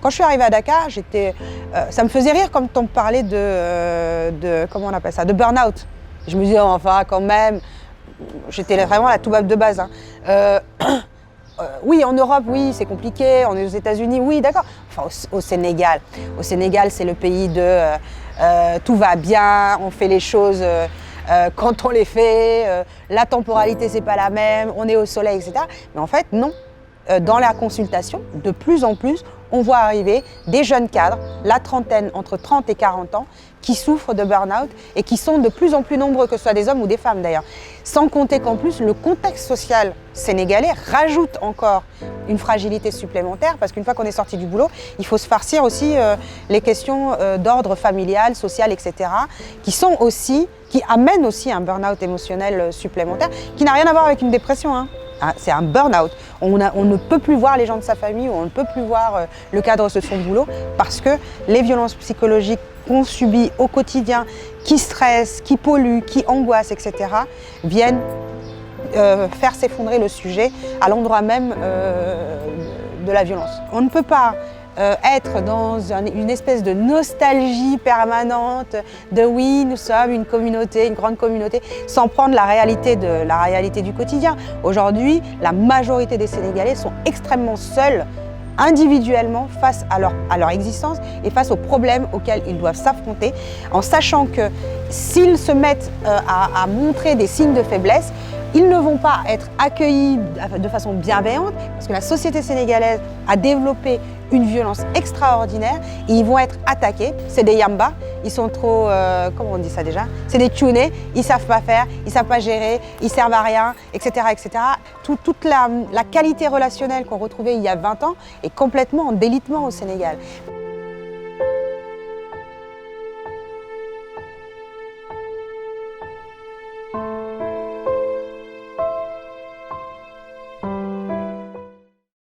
Quand je suis arrivée à Dakar, ça me faisait rire quand on me parlait comment on appelle ça, de burn-out. Je me disais, enfin, quand même, j'étais vraiment la toubab de base. Hein. Oui, en Europe, oui, c'est compliqué. On est aux États-Unis, oui, d'accord. Enfin, au Sénégal. Au Sénégal, c'est le pays de tout va bien, on fait les choses quand on les fait, la temporalité, c'est pas la même, on est au soleil, etc. Mais en fait, non. Dans la consultation, de plus en plus, on voit arriver des jeunes cadres, la trentaine, entre 30 et 40 ans, qui souffrent de burn-out et qui sont de plus en plus nombreux, que ce soit des hommes ou des femmes d'ailleurs. Sans compter qu'en plus, le contexte social sénégalais rajoute encore une fragilité supplémentaire parce qu'une fois qu'on est sorti du boulot, il faut se farcir aussi les questions d'ordre familial, social, etc. qui amènent aussi un burn-out émotionnel supplémentaire qui n'a rien à voir avec une dépression. Hein. C'est un burn-out. On ne peut plus voir les gens de sa famille ou on ne peut plus voir le cadre de son boulot parce que les violences psychologiques qu'on subit au quotidien, qui stressent, qui polluent, qui angoissent, etc., viennent faire s'effondrer le sujet à l'endroit même de la violence. On ne peut pas être dans une espèce de nostalgie permanente de oui, nous sommes une communauté, une grande communauté, sans prendre la réalité du quotidien. Aujourd'hui, la majorité des Sénégalais sont extrêmement seuls, individuellement, face à leur existence et face aux problèmes auxquels ils doivent s'affronter, en sachant que s'ils se mettent à montrer des signes de faiblesse, ils ne vont pas être accueillis de façon bienveillante parce que la société sénégalaise a développé une violence extraordinaire et ils vont être attaqués. C'est des yamba, ils sont trop, comment on dit ça déjà? C'est des tunés, ils ne savent pas faire, ils ne savent pas gérer, ils servent à rien, etc. etc. Toute la qualité relationnelle qu'on retrouvait il y a 20 ans est complètement en délitement au Sénégal.